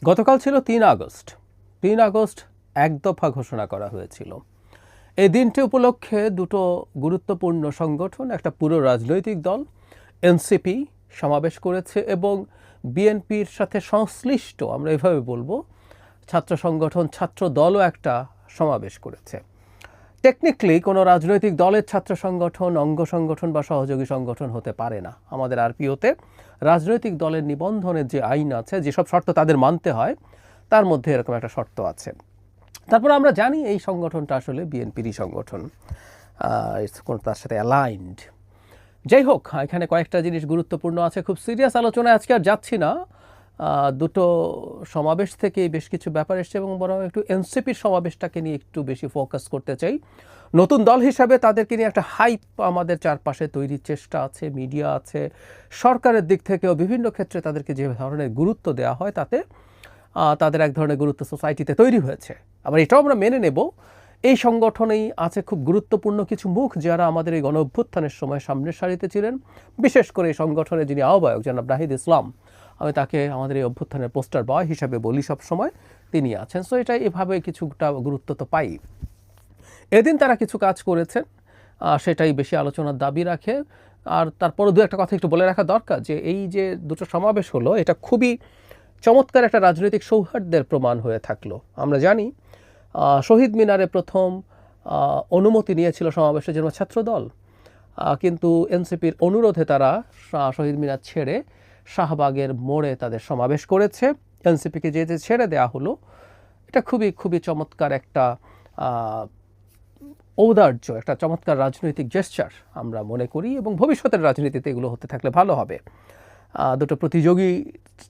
গতকাল ছিল ৩ August. ৩ August এক দফা ঘোষণা করা হয়েছিল। এই দিনটি উপলক্ষে দুটো গুরুত্বপূর্ণ সংগঠন, একটা পুরো রাজনৈতিক দল এনসিপি সমাবেশ করেছে এবং বিএনপির সাথে সংশ্লিষ্ট, আমরা এভাবে বলবো, ছাত্র সংগঠন ছাত্র দলও একটা সমাবেশ করেছে। টেকনিক্যালি কোনো রাজনৈতিক দলের ছাত্র সংগঠন অঙ্গ সংগঠন বা সহযোগী সংগঠন হতে পারে না। আমাদের আরপিওতে রাজনৈতিক দলের নিবন্ধনের যে আইন আছে, যেসব শর্ত তাদের মানতে হয়, তার মধ্যে এরকম একটা শর্ত আছে। তারপর আমরা জানি এই সংগঠনটা আসলে বিএনপিরই সংগঠন, তার সাথে অ্যালাইন্ড। যাই হোক, এখানে কয়েকটা জিনিস গুরুত্বপূর্ণ আছে। খুব সিরিয়াস আলোচনায় আজকে আর যাচ্ছি না। দুটো সমাবেশ থেকে বেশ কিছু ব্যাপার এসছে এবং বরং একটু এনসিপির সমাবেশটাকে নিয়ে একটু বেশি ফোকাস করতে চাই। নতুন দল হিসাবে তাদেরকে নিয়ে একটা হাইপ আমাদের চারপাশে তৈরির চেষ্টা আছে, মিডিয়া আছে, সরকারের দিক থেকেও বিভিন্ন ক্ষেত্রে তাদেরকে যে ধরনের গুরুত্ব দেওয়া হয় তাতে তাদের এক ধরনের গুরুত্ব সোসাইটিতে তৈরি হয়েছে। আবার এটাও আমরা মেনে নেব, এই সংগঠনেই আছে খুব গুরুত্বপূর্ণ কিছু মুখ যারা আমাদের এই গণ অভ্যুত্থানের সময় সামনের সারিতে ছিলেন। বিশেষ করে এই সংগঠনের যিনি আহ্বায়ক জনাব নাহিদ ইসলাম, আমি তাকে আমাদের এই অভ্যুত্থানের পোস্টার বয় হিসাবে বলি সব সময়, তিনি আছেন। সো এটা এভাবে কিছুটা গুরুত্ব তো পাই। এদিন তারা কিছু কাজ করেছেন, সেটাই বেশি আলোচনার দাবি রাখে। আর তারপরে দু একটা কথা একটু বলে রাখা দরকার যে এই যে দুটো সমাবেশ হলো, এটা খুবই চমৎকার একটা রাজনৈতিক সৌহার্দ্যের প্রমাণ হয়ে থাকলো। আমরা জানি শহীদ মিনারে প্রথম অনুমতি নিয়েছিল সমাবেশের জন্য ছাত্রদল, কিন্তু এনসিপির অনুরোধে তারা শহীদ মিনার ছেড়ে শাহবাগের মোড়ে তাদের সমাবেশ করেছে। এনসিপিকে যে ছেড়ে দেওয়া হলো, এটা খুবই খুবই চমৎকার একটা ঔদার্য, একটা চমৎকার রাজনৈতিক জেস্চার আমরা মনে করি এবং ভবিষ্যতের রাজনীতিতে এগুলো হতে থাকলে ভালো হবে। দুটো প্রতিযোগী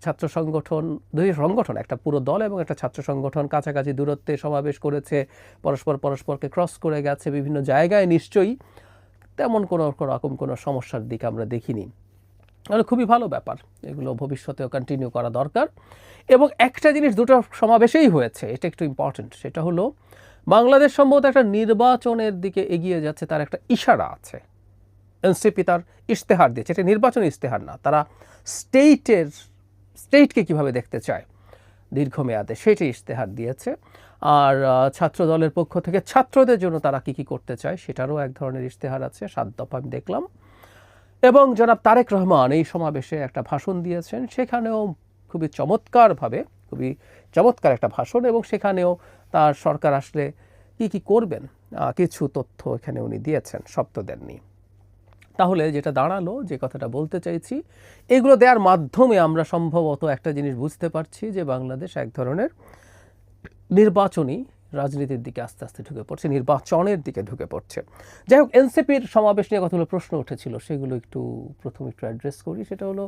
ছাত্র সংগঠন, দুই সংগঠন, একটা পুরো দল এবং একটা ছাত্র সংগঠন কাছাকাছি দূরত্বে সমাবেশ করেছে, পরস্পরকে ক্রস করে গেছে বিভিন্ন জায়গায়। নিশ্চয়ই তেমন কোনো রকম কোনো সমস্যার দিক আমরা দেখিনি। তাহলে খুবই ভালো ব্যাপার, এগুলো ভবিষ্যতেও কন্টিনিউ করা দরকার। এবং একটা জিনিস দুটো সমাবেশেই হয়েছে, এটা একটু ইম্পর্টেন্ট, সেটা হলো বাংলাদেশ সম্ভবত একটা নির্বাচনের দিকে এগিয়ে যাচ্ছে, তার একটা ইশারা আছে। এনসিপি তার ইশতেহার দিয়েছে, এটা নির্বাচনী ইশতেহার না, তারা স্টেটকে কিভাবে দেখতে চায় দীর্ঘমেয়াদে সেটি ইশতেহার দিয়েছে। আর ছাত্র দলের পক্ষ থেকে ছাত্রদের জন্য তারা কি করতে চায় সেটারও এক ধরনের ইশতেহার আছে, 7 দফা আমি দেখলাম। এবং জনাব তারেক রহমান এই সমাবেশে একটা ভাষণ দিয়েছেন, সেখানেও খুবই চমৎকার একটা ভাষণ, এবং সেখানেও তার সরকার আসলে কি করবেন কিছু তথ্য এখানে উনি দিয়েছেন, সব তো দেননি। তাহলে যেটা দাঁড়ালো, যে কথাটা বলতে চাইছি, এগুলো দেওয়ার মাধ্যমে আমরা সম্ভবত একটা জিনিস বুঝতে পারছি যে বাংলাদেশ এক ধরনের নির্বাচনী রাজনীতির দিকে আস্তে আস্তে ঢুকে পড়ছে, নির্বাচনের দিকে ঢুকে পড়ছে। যাই হোক, এনসিপির সমাবেশ নিয়ে কতগুলো প্রশ্ন উঠেছিল, সেগুলো প্রথম একটু অ্যাড্রেস করি। সেটা হলো,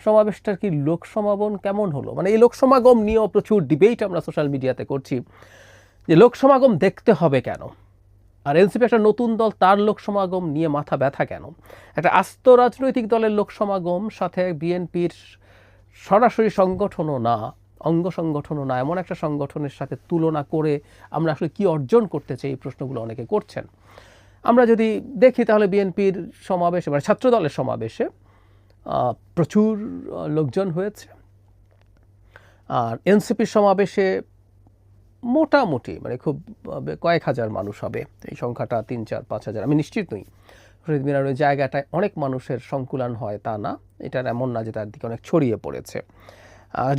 সমাবেশটার কি লোক সমাগম কেমন হলো? মানে এই লোক সমাগম নিয়েও প্রচুর ডিবেট আমরা সোশ্যাল মিডিয়াতে করছি যে লোক সমাগম দেখতে হবে কেন, আর এনসিপি একটা নতুন দল, তার লোক সমাগম নিয়ে মাথা ব্যথা কেন? একটা আস্ত রাজনৈতিক দলের লোক সমাগম, সাথে বিএনপির সরাসরি সংগঠনও না, অঙ্গ সংগঠনও না, এমন একটা সংগঠনের সাথে তুলনা করে আমরা আসলে কি অর্জন করতে চাই, এই প্রশ্নগুলো অনেকে করছেন। আমরা যদি দেখি তাহলে বিএনপির সমাবেশে, মানে ছাত্র দলের সমাবেশে প্রচুর লোকজন হয়েছে, আর এনসিপির সমাবেশে মোটামুটি মানে খুব কয়েক হাজার মানুষ হবে, এই সংখ্যাটা 3, 4, 5 হাজার আমি নিশ্চিত নই। শহীদ মিনার ওই জায়গাটায় অনেক মানুষের সংকুলান হয় তা না, এটার এমন না যে তার দিকে অনেক ছড়িয়ে পড়েছে।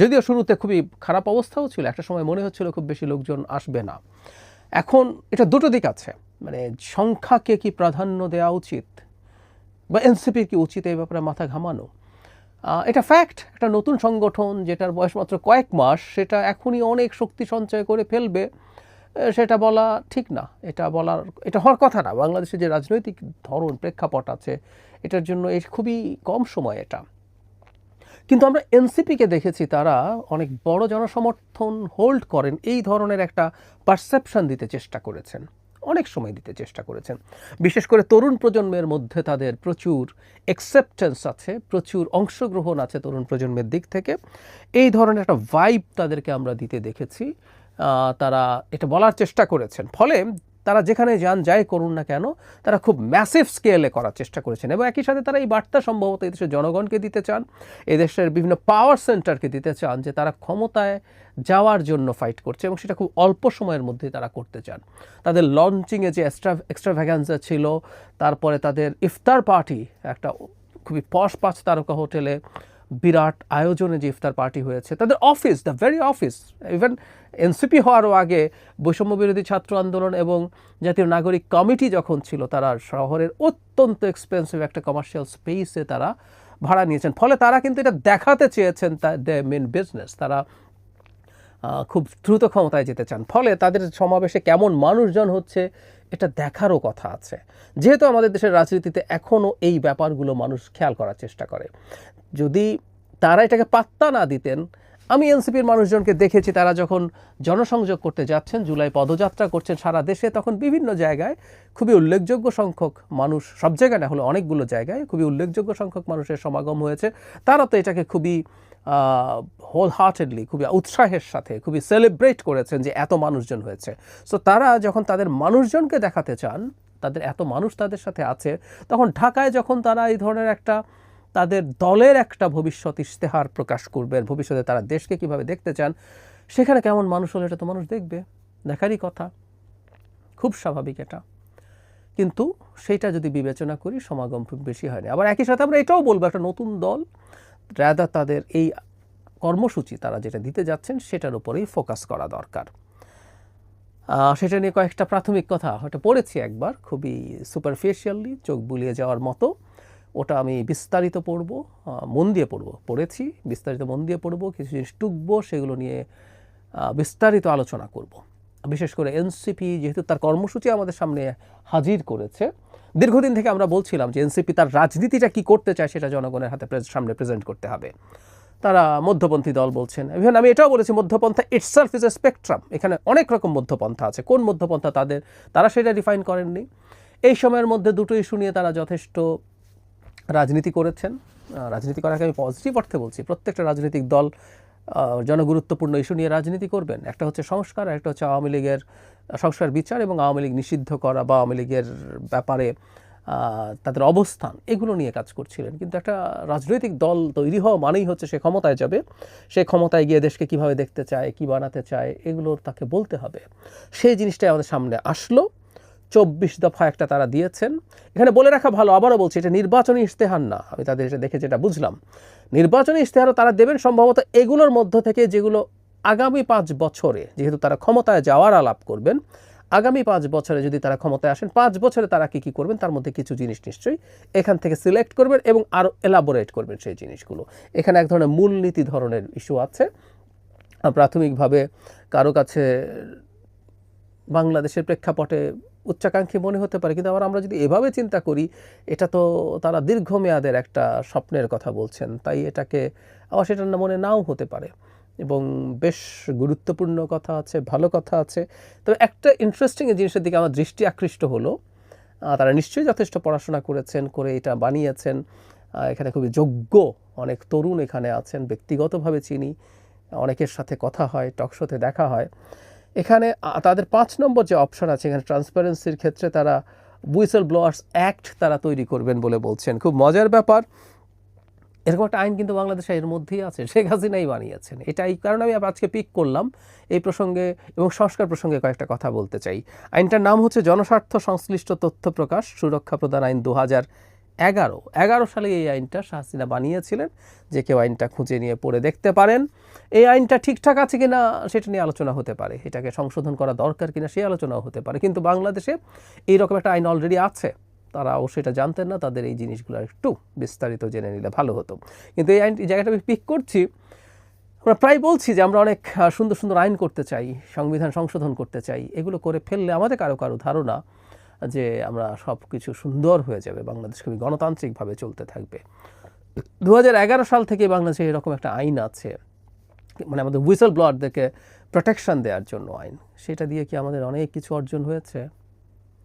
যদিও শুরুতে খুবই খারাপ অবস্থাও ছিল, একটা সময় মনে হচ্ছিল খুব বেশি লোকজন আসবে না। এখন এটা দুটো দিক আছে, মানে সংখ্যাকে কি প্রাধান্য দেওয়া উচিত, বা এনসিপির কি উচিত এই ব্যাপারে মাথা ঘামানো? এটা ফ্যাক্ট, একটা নতুন সংগঠন যেটার বয়স মাত্র কয়েক মাস, সেটা এখনই অনেক শক্তি সঞ্চয় করে ফেলবে, সেটা বলা ঠিক না। এটা হওয়ার কথা না। বাংলাদেশে যে রাজনৈতিক ধরন, প্রেক্ষাপট আছে, এটার জন্য খুবই কম সময় এটা। কিন্তু আমরা এনসিপিকে দেখেছি তারা অনেক বড় জনসমর্থন হোল্ড করেন, এই ধরনের একটা পারসেপশন দিতে চেষ্টা করেছেন, অনেক সময় দিতে চেষ্টা করেছেন। বিশেষ করে তরুণ প্রজন্মের মধ্যে তাদের প্রচুর অ্যাকসেপ্টেন্স আছে, প্রচুর অংশগ্রহণ আছে তরুণ প্রজন্মের দিক থেকে। এই ধরনের একটা ভাইব তাদেরকে আমরা দিতে দেখেছি, তারা এটা বলার চেষ্টা করেছেন। ফলে তারা যেখানে যান যাই করুন না কেন তারা খুব ম্যাসিভ স্কেলে করার চেষ্টা করেছেন এবং একই সাথে তারা এই বার্তা সম্ভবত এদেশের জনগণকে দিতে চান, এদেশের বিভিন্ন পাওয়ার সেন্টারকে দিতে চান যে তারা ক্ষমতায় যাওয়ার জন্য ফাইট করছে এবং সেটা খুব অল্প সময়ের মধ্যে তারা করতে চান। তাদের লঞ্চিংয়ে যে এক্সট্রাভ্যাগান্সা ছিল, তারপরে তাদের ইফতার পার্টি, একটা খুবই পশ 5 তারকা হোটেলে বিরাট আয়োজনে যে ইফতার পার্টি হয়েছে, তাদের office, the very office, even NCP হওয়ারও আগে বৈষম্য বিরোধী ছাত্র আন্দোলন এবং জাতীয় নাগরিক কমিটি যখন ছিল, তারা শহরের অত্যন্ত এক্সপেন্সিভ একটা কমার্শিয়াল স্পেসে তারা ভাড়া নিয়েছেন। ফলে তারা কিন্তু এটা দেখাতে চেয়েছেন দ্য মেন বিজনেস, তারা খুব দ্রুত ক্ষমতায় যেতে চান। ফলে তাদের সমাবেশে কেমন মানুষজন হচ্ছে এটা দেখারও কথা আছে। যেহেতু আমাদের দেশের রাজনীতিতে এখনও এই ব্যাপারগুলো মানুষ খেয়াল করার চেষ্টা করে, যদি তারা এটাকে পাত্তা না দিতেন, আমি এনসিপির মানুষজনকে দেখেছি তারা যখন জনসংযোগ করতে যাচ্ছেন, জুলাই পদযাত্রা করছেন সারা দেশে, তখন বিভিন্ন জায়গায় খুবই উল্লেখযোগ্য সংখ্যক মানুষ, সব জায়গায় না হলে অনেকগুলো জায়গায় খুবই উল্লেখযোগ্য সংখ্যক মানুষের সমাগম হয়েছে। তারা তো এটাকে খুবই হোল হার্টেডলি, খুবই উৎসাহের সাথে খুবই সেলিব্রেট করেছেন যে এত মানুষজন হয়েছে। সো তারা যখন তাদের মানুষজনকে দেখাতে চান তাদের এত মানুষ তাদের সাথে আছে, তখন ঢাকায় যখন তারা এই ধরনের একটা তাদের দলের একটা ভবিষ্যৎ ইশতেহার প্রকাশ করবেন, ভবিষ্যতে তারা দেশকে কিভাবে দেখতে চান, সেখানে কেমন মানুষ হলে এটা তো মানুষ দেখবে, দেখারই কথা, খুব স্বাভাবিক এটা। কিন্তু সেইটা যদি বিবেচনা করি সমাগম খুব বেশি হয়নি। আবার একই সাথে আমরা এটাও বলবো একটা নতুন দল রাদার তাদের এই কর্মসূচি তারা যেটা দিতে যাচ্ছেন সেটার উপরেই ফোকাস করা দরকার। সেটা নিয়ে কয়েকটা প্রাথমিক কথা হয়তো পড়েছি একবার, খুবই সুপারফিশিয়ালি, চোখ বুলিয়ে যাওয়ার মতো। ওটা আমি বিস্তারিত পড়বো, মন দিয়ে পড়েছি, বিস্তারিত মন দিয়ে পড়বো, কিছু জিনিস টুকবো, সেগুলো নিয়ে বিস্তারিত আলোচনা করব। বিশেষ করে এনসিপি যেহেতু তার কর্মসূচি আমাদের সামনে হাজির করেছে, দীর্ঘদিন থেকে আমরা বলছিলাম যে এনসিপি তার রাজনীতিটা কি করতে চায় সেটা জনগণের হাতে সামনে প্রেজেন্ট করতে হবে। তারা মধ্যপন্থী দল বলছেন, ইভেন আমি এটাও বলেছি মধ্যপন্থা ইটসেলফ ইজ এ স্পেকট্রাম, এখানে অনেক রকম মধ্যপন্থা আছে। কোন মধ্যপন্থা তারা সেটা ডিফাইন করেননি। এই সময়ের মধ্যে দুটো ইস্যু নিয়ে তারা যথেষ্ট রাজনীতি করেছেন। রাজনীতি করাকে আমি পজিটিভ অর্থে বলছি, প্রত্যেকটা রাজনৈতিক দল জনগুরুত্বপূর্ণ ইস্যু নিয়ে রাজনীতি করবেন। একটা হচ্ছে সংস্কার, একটা হচ্ছে আওয়ামী লীগের সংস্কার বিচার এবং আওয়ামী লীগ নিষিদ্ধ করা বা আওয়ামী লীগের ব্যাপারে তাদের অবস্থান, এগুলো নিয়ে কাজ করছিলেন। কিন্তু একটা রাজনৈতিক দল তৈরি হওয়া মানেই হচ্ছে সে ক্ষমতায় যাবে, সে ক্ষমতায় গিয়ে দেশকে কীভাবে দেখতে চায়, কী বানাতে চায়, এগুলো তাকে বলতে হবে। সেই জিনিসটাই আমাদের সামনে আসলো। 24 দফা একটা তারা দিয়েছেন। এখানে বলে রাখা ভালো, আবারও বলছি, এটা নির্বাচনী ইশতেহার না। আমি তাদের এটা দেখে যেটা বুঝলাম, নির্বাচনী ইশতেহারও তারা দেবেন সম্ভবত এগুলোর মধ্য থেকে যেগুলো আগামী 5 বছরে, যেহেতু তারা ক্ষমতায় যাওয়ার আলাপ করবেন, আগামী 5 বছরে যদি তারা ক্ষমতায় আসেন, 5 বছরে তারা কী কী করবেন তার মধ্যে কিছু জিনিস নিশ্চয়ই এখান থেকে সিলেক্ট করবেন এবং আরও এলাবোরেট করবেন সেই জিনিসগুলো। এখানে এক ধরনের মূলনীতি ধরনের ইস্যু আছে। প্রাথমিকভাবে কারো কাছে বাংলাদেশের প্রেক্ষাপটে উচ্চাকাঙ্ক্ষী মনে হতে পারে, কিন্তু আবার আমরা যদি এভাবে চিন্তা করি, এটা তো তারা দীর্ঘমেয়াদের একটা স্বপ্নের কথা বলছেন, তাই এটাকে আবার সেটার মনে নাও হতে পারে এবং বেশ গুরুত্বপূর্ণ কথা আছে, ভালো কথা আছে। তবে একটা ইন্টারেস্টিং জিনিসের দিকে আমার দৃষ্টি আকৃষ্ট হলো, তারা নিশ্চয়ই যথেষ্ট পড়াশোনা করেছেন, করে এটা বানিয়েছেন। এখানে খুবই যোগ্য অনেক তরুণ এখানে আছেন, ব্যক্তিগতভাবে চিনি, অনেকের সাথে কথা হয়, টকশোতে দেখা হয়। এখানে তাদের 5 নম্বর যে অপশন আছে, এখানে ট্রান্সপারেন্সির ক্ষেত্রে তারা হুইসেল ব্লোয়ার্স অ্যাক্ট তারা তৈরি করবেন বলে বলছেন। খুব মজার ব্যাপার, এরকম একটা আইন কিন্তু বাংলাদেশে এর মধ্যেই আছে, শেখ হাসিনাই বানিয়েছেন। এটা এই কারণে আমি আজকে পিক করলাম এই প্রসঙ্গে এবং সংস্কার প্রসঙ্গে কয়েকটা কথা বলতে চাই। আইনটার নাম হচ্ছে জনস্বার্থ সংশ্লিষ্ট তথ্য প্রকাশ সুরক্ষা প্রদান আইন 2011 সালে এই আইনটা হাসিনা বানিয়েছিলেন, যে কেউ আইনটা খুঁজে নিয়ে পড়ে দেখতে পারেন। এই আইনটা ঠিকঠাক আছে কিনা সেটা নিয়ে আলোচনা হতে পারে, এটাকে সংশোধন করা দরকার কিনা সেই আলোচনাও হতে পারে। কিন্তু বাংলাদেশে এইরকম একটা আইন অলরেডি আছে, তারাও সেটা জানতেন না, তাদের এই জিনিসগুলো একটু বিস্তারিত জেনে নিলে ভালো হতো। কিন্তু এই আইন, জায়গাটা আমি পিক করছি, আমরা প্রায় বলছি যে আমরা অনেক সুন্দর সুন্দর আইন করতে চাই, সংবিধান সংশোধন করতে চাই, এগুলো করে ফেললে আমাদের কারো ধারণা যে আমরা সব কিছু সুন্দর হয়ে যাবে, বাংলাদেশ খুবই গণতান্ত্রিকভাবে চলতে থাকবে। 2011 সাল থেকে বাংলাদেশে এরকম একটা আইন আছে, মানে আমাদের হুইসেল ব্লোয়ারদেরকে প্রোটেকশন দেওয়ার জন্য আইন। সেটা দিয়ে কি আমাদের অনেক কিছু অর্জন হয়েছে?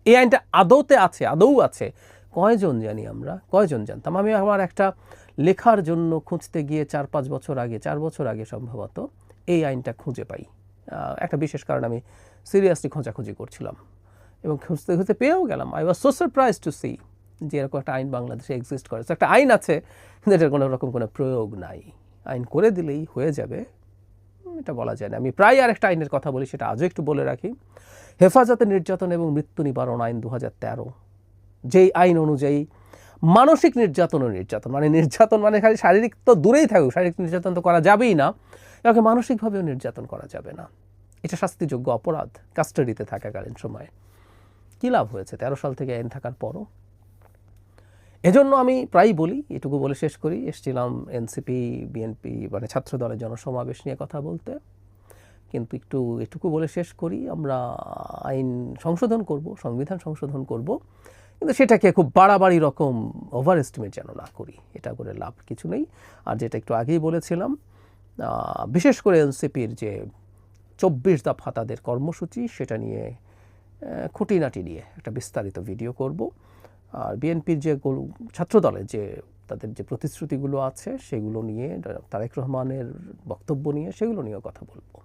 এই আইনটা আদৌ আছে কয়জন জানি আমরা, কয়জন জানতাম? আমি আমার একটা লেখার জন্য খুঁজতে গিয়ে 4 বছর আগে সম্ভবত এই আইনটা খুঁজে পাই। একটা বিশেষ কারণে আমি সিরিয়াসলি খোঁজাখুঁজি করছিলাম এবং খুঁজতে খুঁজতে পেয়েও গেলাম। I was so surprise to see যে এরকম একটা আইন বাংলাদেশে এক্সিস্ট করে। একটা আইন আছে কিন্তু এটার কোনো রকম কোনো প্রয়োগ নাই। আইন করে দিলেই হয়ে যাবে এটা বলা যায় না। আমি প্রায় আরেকটা আইনের কথা বলি, সেটা আজও একটু বলে রাখি। হেফাজতে নির্যাতন এবং মৃত্যু নিবারণ আইন 2013, যেই আইন অনুযায়ী মানসিক নির্যাতন ও নির্যাতন, মানে নির্যাতন মানে খালি শারীরিক তো দূরেই থাকুক, শারীরিক নির্যাতন তো করা যাবেই না, কাউকে মানসিকভাবেও নির্যাতন করা যাবে না। এটা শাস্তিযোগ্য অপরাধ কাস্টাডিতে থাকাকালীন সময়ে। কী লাভ হয়েছে 13 সাল থেকে আইন থাকার পরও? এজন্য আমি প্রায়ই বলি, এটুকু বলে শেষ করি, এসেছিলাম এনসিপি বিএনপি মানে ছাত্র দলের জনসমাবেশ নিয়ে কথা বলতে, কিন্তু এটুকু বলে শেষ করি, আমরা আইন সংশোধন করব, সংবিধান সংশোধন করব, কিন্তু সেটাকে খুব বাড়াবাড়ি রকম ওভার এস্টিমেট যেন না করি, এটা করে লাভ কিছু নেই। আর যেটা একটু আগেই বলেছিলাম, বিশেষ করে এনসিপির যে 24 দফা তাদের কর্মসূচি, সেটা নিয়ে খুঁটিনাটি নিয়ে একটা বিস্তারিত ভিডিও করব। আর বিএনপির যে ছাত্রদলের যে তাদের যে প্রতিশ্রুতিগুলো আছে সেগুলো নিয়ে, তারেক রহমানের বক্তব্য নিয়ে, সেগুলো নিয়েও কথা বলবো।